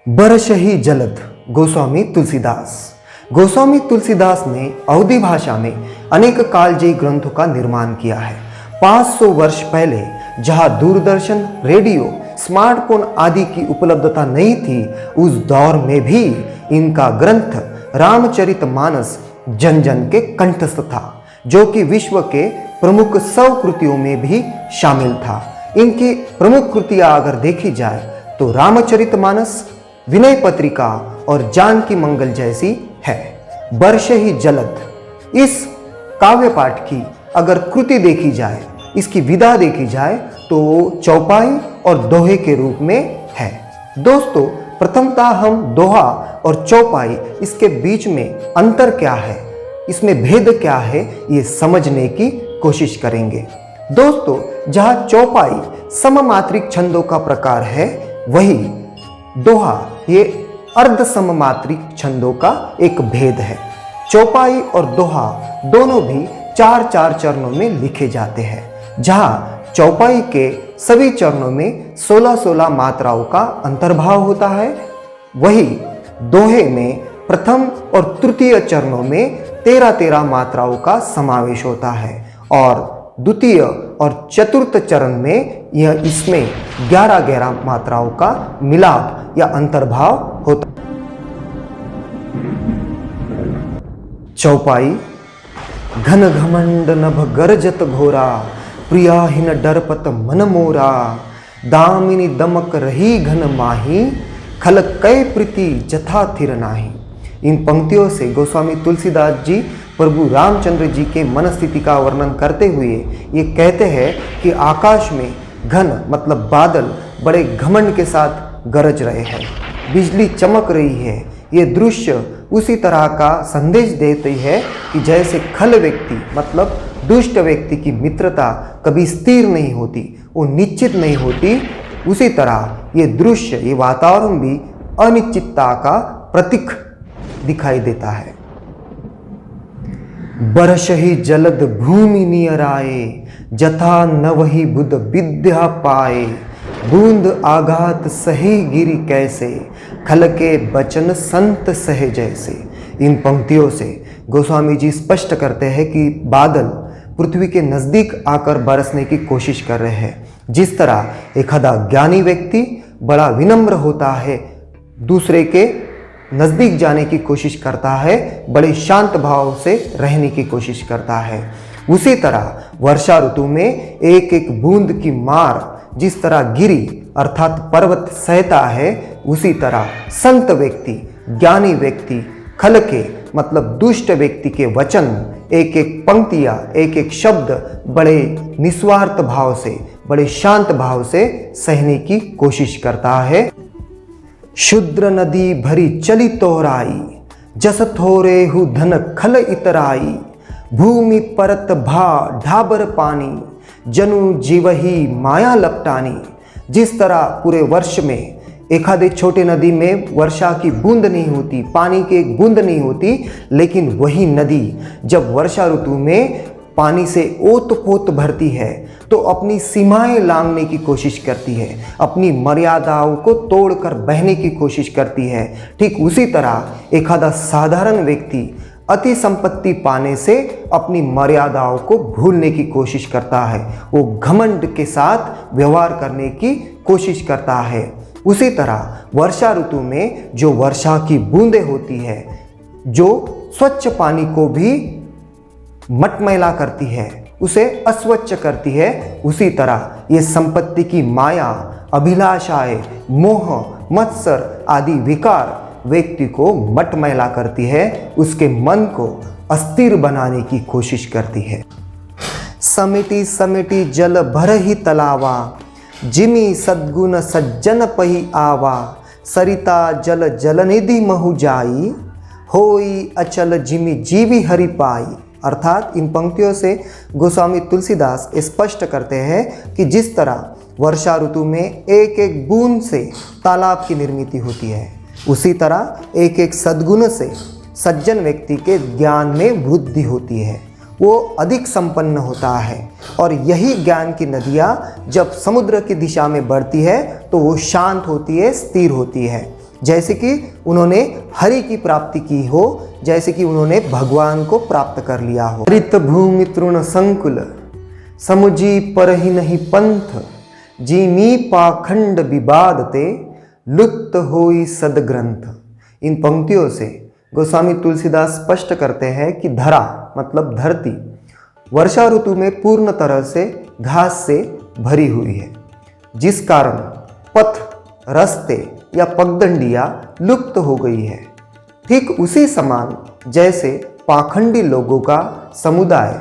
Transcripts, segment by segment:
बरसहि जलद गोस्वामी तुलसीदास। गोस्वामी तुलसीदास ने अवधी भाषा में अनेक कालजयी ग्रंथों का निर्माण किया है। 500 वर्ष पहले जहां दूरदर्शन, रेडियो, स्मार्टफोन आदि की उपलब्धता नहीं थी, उस दौर में भी इनका ग्रंथ रामचरितमानस जन जन के कंठस्थ था, जो कि विश्व के प्रमुख 100 कृतियों में भी शामिल था। इनकी प्रमुख कृतियां अगर देखी जाए तो रामचरितमानस, विनय पत्रिका और जानकी मंगल जैसी है। बरसहि जलद इस काव्य पाठ की अगर कृति देखी जाए, इसकी विधा देखी जाए तो चौपाई और दोहे के रूप में है। दोस्तों, प्रथमतः हम दोहा और चौपाई, इसके बीच में अंतर क्या है, इसमें भेद क्या है, ये समझने की कोशिश करेंगे। दोस्तों, जहां चौपाई सममात्रिक छंदों का प्रकार है, वही दोहा ये अर्ध सममात्रिक छंदों का एक भेद है। चौपाई और दोहा दोनों भी 4-4 चरणों में लिखे जाते हैं। जहां चौपाई के सभी चरणों में 16-16 मात्राओं का अंतर्भाव होता है, वही दोहे में प्रथम और तृतीय चरणों में 13-13 मात्राओं का समावेश होता है और द्वितीय और चतुर्थ चरण में यह इसमें 11-11 मात्राओं का मिलाप या अंतर्भाव होता है। चौपाई घन घमंड नभ गरजत घोरा, प्रियाहीन डरपत मन मोरा, दामिनी दमक रही घन माही, खल कै प्रीति जथा थिर नाही। इन पंक्तियों से गोस्वामी तुलसीदास जी प्रभु रामचंद्र जी के मन स्थिति का वर्णन करते हुए ये कहते हैं कि आकाश में घन मतलब बादल बड़े घमंड के साथ गरज रहे हैं, बिजली चमक रही है। ये दृश्य उसी तरह का संदेश देते है कि जैसे खल व्यक्ति मतलब दुष्ट व्यक्ति की मित्रता कभी स्थिर नहीं होती, वो निश्चित नहीं होती, उसी तरह ये दृश्य, ये वातावरण भी अनिश्चितता का प्रतीक दिखाई देता है। बरसहि जलद भूमि नियराए, जथा नवहि बुध विद्या पाए, बूंद आघात सही गिरी कैसे, खल के बचन संत सहे जैसे। इन पंक्तियों से गोस्वामी जी स्पष्ट करते हैं कि बादल पृथ्वी के नजदीक आकर बरसने की कोशिश कर रहे हैं। जिस तरह एखादा ज्ञानी व्यक्ति बड़ा विनम्र होता है, दूसरे के नजदीक जाने की कोशिश करता है, बड़े शांत भाव से रहने की कोशिश करता है, उसी तरह वर्षा ऋतु में एक एक बूंद की मार जिस तरह गिरी अर्थात पर्वत सहता है, उसी तरह संत व्यक्ति, ज्ञानी व्यक्ति खल के मतलब दुष्ट व्यक्ति के वचन, एक एक पंक्तियां, एक एक शब्द बड़े निस्वार्थ भाव से, बड़े शांत भाव से सहने की कोशिश करता है। शुद्र नदी भरी चली तोहराई, जस थोरे हु धन खल इतराई, भूमि परत भा ढाबर पानी, जनु जीवही माया लपटानी। जिस तरह पूरे वर्ष में एखादे छोटे नदी में वर्षा की बूंद नहीं होती, पानी की एक बूंद नहीं होती, लेकिन वही नदी जब वर्षा ऋतु में पानी से ओत-पोत भरती है तो अपनी सीमाएं लांघने की कोशिश करती है, अपनी मर्यादाओं को तोड़कर बहने की कोशिश करती है। ठीक उसी तरह एखादा साधारण व्यक्ति अति संपत्ति पाने से अपनी मर्यादाओं को भूलने की कोशिश करता है, वो घमंड के साथ व्यवहार करने की कोशिश करता है। उसी तरह वर्षा ऋतु में जो वर्षा की बूंदें होती है, जो स्वच्छ पानी को भी मटमैला करती है, उसे अस्वच्छ करती है, उसी तरह ये संपत्ति की माया, अभिलाषाएं, मोह, मत्सर आदि विकार व्यक्ति को मटमैला करती है, उसके मन को अस्थिर बनाने की कोशिश करती है। समिति समिति जल भरहि तलावा, जिमी सद्गुण सज्जन पहि आवा, सरिता जल जलनिधि महु जाई, होई अचल जिमी जीवी हरि पाई। अर्थात इन पंक्तियों से गोस्वामी तुलसीदास स्पष्ट करते हैं कि जिस तरह वर्षा ऋतु में एक एक बूंद से तालाब की निर्मित होती है, उसी तरह एक एक सद्गुण से सज्जन व्यक्ति के ज्ञान में वृद्धि होती है, वो अधिक संपन्न होता है। और यही ज्ञान की नदियाँ जब समुद्र की दिशा में बढ़ती है तो वो शांत होती है, स्थिर होती है। जैसे कि उन्होंने हरि की प्राप्ति की हो, जैसे कि उन्होंने भगवान को प्राप्त कर लिया हो। हरित भूमि तृण संकुल समुजी पर ही नहीं पंथ, जीमी पाखंड विवाद ते लुप्त होई सदग्रंथ। इन पंक्तियों से गोस्वामी तुलसीदास स्पष्ट करते हैं कि धरा मतलब धरती वर्षा ऋतु में पूर्ण तरह से घास से भरी हुई है, जिस कारण पथ, रास्ते या पगडंडियां लुप्त हो गई है। ठीक उसी समान जैसे पाखंडी लोगों का समुदाय,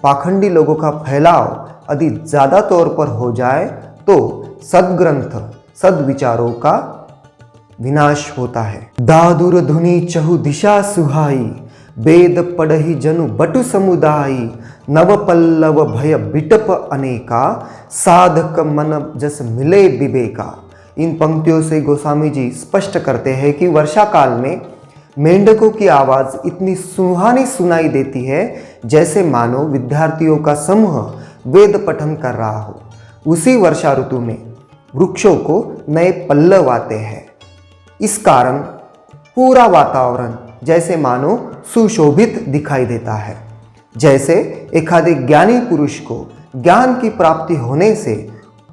पाखंडी लोगों का फैलाव यदि ज़्यादा तौर पर हो जाए तो सद्ग्रंथ, सद्विचारों का विनाश होता है। दादुर धुनि चहु दिशा सुहाई, वेद पढ़ही जनु बटु समुदायी, नव पल्लव भय बिटप अनेका, साधक मन जस मिले विवेका। इन पंक्तियों से गोस्वामी जी स्पष्ट करते हैं कि वर्षा काल में मेंढकों की आवाज़ इतनी सुहानी सुनाई देती है जैसे मानो विद्यार्थियों का समूह वेद पठन कर रहा हो। उसी वर्षा ऋतु में वृक्षों को नए पल्लव आते हैं। इस कारण पूरा वातावरण जैसे मानो सुशोभित दिखाई देता है। जैसे एखादे ज्ञानी पुरुष को ज्ञान की प्राप्ति होने से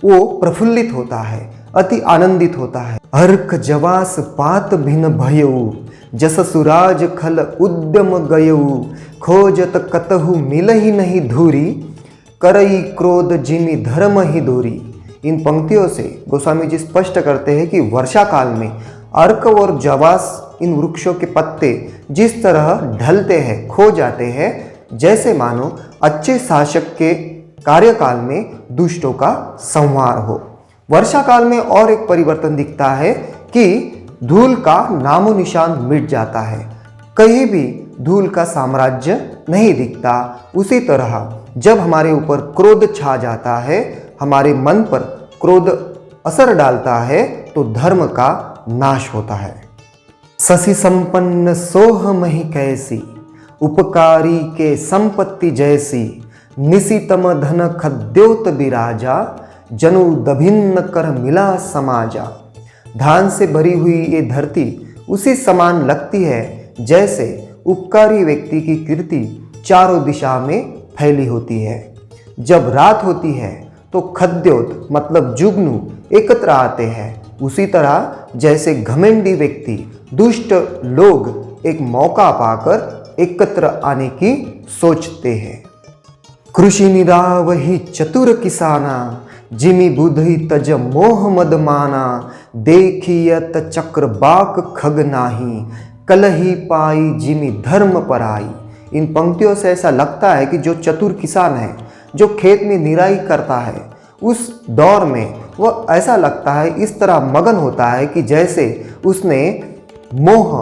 वो प्रफुल्लित होता है, अति आनंदित होता है। अर्क जवास पात भिन्न भयऊ, जस सुराज खल उद्यम गयऊ, खोजत कतहु मिल ही नहीं धूरी, करई क्रोध जिमि धर्म ही दूरी। इन पंक्तियों से गोस्वामी जी स्पष्ट करते हैं कि वर्षा काल में अर्क और जवास, इन वृक्षों के पत्ते जिस तरह ढलते हैं, खो जाते हैं, जैसे मानो अच्छे शासक के कार्यकाल में दुष्टों का संहार हो। वर्षा काल में और एक परिवर्तन दिखता है कि धूल का नामो निशान मिट जाता है, कहीं भी धूल का साम्राज्य नहीं दिखता। उसी तरह जब हमारे ऊपर क्रोध छा जाता है, हमारे मन पर क्रोध असर डालता है, तो धर्म का नाश होता है। शशि संपन्न सोह मही कैसी, उपकारी के संपत्ति जैसी, निशितम धन खद्योत विराजा, जनु दभिन्न कर मिला समाजा। धान से भरी हुई ये धरती उसी समान लगती है जैसे उपकारी व्यक्ति की कीर्ति चारों दिशा में फैली होती है। जब रात होती है तो खद्योत मतलब जुगनू एकत्र आते हैं। उसी तरह जैसे घमंडी व्यक्ति, दुष्ट लोग एक मौका पाकर एकत्र आने की सोचते हैं। कृषि निरावही चतुर किसाना, जिमि बुद्धि तज मोह मद माना, देखियत चक्र बाक खग नाही, कलही पाई जिमि धर्म पराई। इन पंक्तियों से ऐसा लगता है कि जो चतुर किसान है, जो खेत में निराई करता है, उस दौर में वह ऐसा लगता है, इस तरह मगन होता है कि जैसे उसने मोह,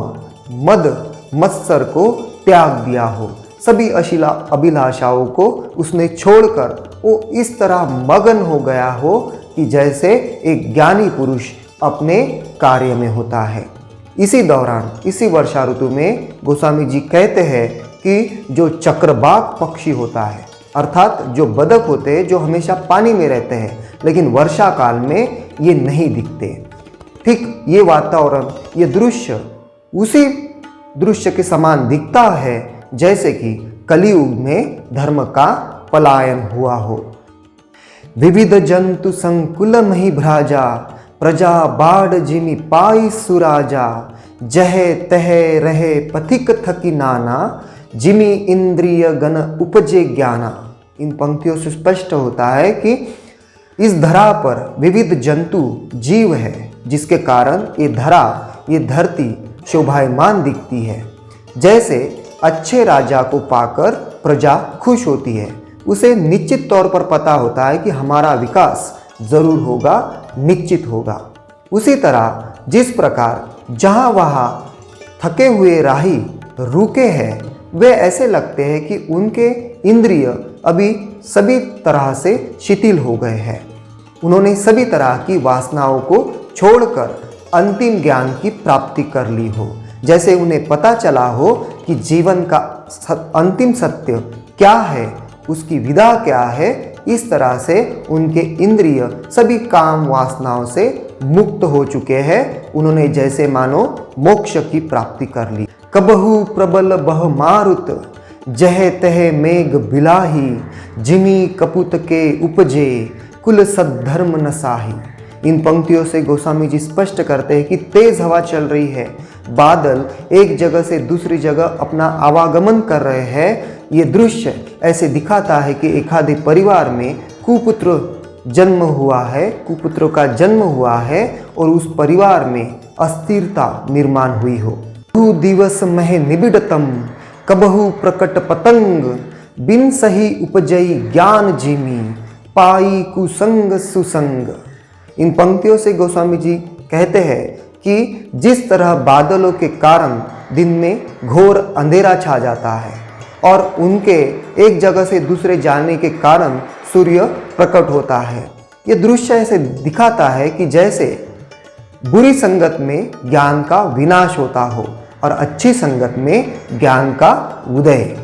मद, मत्सर को त्याग दिया हो। सभी अभिलाषाओं को उसने छोड़कर वो इस तरह मगन हो गया हो कि जैसे एक ज्ञानी पुरुष अपने कार्य में होता है। इसी दौरान, इसी वर्षा ऋतु में गोस्वामी जी कहते हैं कि जो चक्रबाक पक्षी होता है, अर्थात जो बदक होते हैं जो हमेशा पानी में रहते हैं, लेकिन वर्षा काल में ये नहीं दिखते। ठीक ये वातावरण, ये दृश्य उसी दृश्य के समान दिखता है जैसे कि कलियुग में धर्म का पलायन हुआ हो। विविध जंतु संकुल मही भ्राजा, प्रजा बाढ़ जिमि पाई सुराजा, जहे तहे रहे पथिक थकी नाना, जिमि इंद्रिय गण उपजे ज्ञाना। इन पंक्तियों से स्पष्ट होता है कि इस धरा पर विविध जंतु जीव है, जिसके कारण ये धरा, ये धरती शोभायमान दिखती है। जैसे अच्छे राजा को पाकर प्रजा खुश होती है, उसे निश्चित तौर पर पता होता है कि हमारा विकास जरूर होगा, निश्चित होगा। उसी तरह जिस प्रकार जहाँ वहाँ थके हुए राही रुके हैं, वे ऐसे लगते हैं कि उनके इंद्रिय अभी सभी तरह से शिथिल हो गए हैं। उन्होंने सभी तरह की वासनाओं को छोड़कर अंतिम ज्ञान की प्राप्ति कर ली हो, जैसे उन्हें पता चला हो कि जीवन का अंतिम सत्य क्या है, उसकी विदा क्या है। इस तरह से उनके इंद्रिय सभी काम वासनाओं से मुक्त हो चुके हैं, उन्होंने जैसे मानो मोक्ष की प्राप्ति कर ली। कबहु प्रबल बह मारुत जह तह मेघ बिलाही, जिमी कपुत के उपजे कुल सद्धर्म न साही। इन पंक्तियों से गोस्वामी जी स्पष्ट करते हैं कि तेज हवा चल रही है, बादल एक जगह से दूसरी जगह अपना आवागमन कर रहे हैं। ये दृश्य ऐसे दिखाता है कि एक आधे परिवार में कुपुत्र जन्म हुआ है, कुपुत्रों का जन्म हुआ है और उस परिवार में अस्थिरता निर्माण हुई हो। दु दिवस मह निबिड़तम कबहु प्रकट पतंग, बिन सही उपजई ज्ञान जिमी पाई कुसंग सुसंग। इन पंक्तियों से गोस्वामी जी कहते हैं कि जिस तरह बादलों के कारण दिन में घोर अंधेरा छा जाता है और उनके एक जगह से दूसरे जाने के कारण सूर्य प्रकट होता है, ये दृश्य ऐसे दिखाता है कि जैसे बुरी संगत में ज्ञान का विनाश होता हो और अच्छी संगत में ज्ञान का उदय।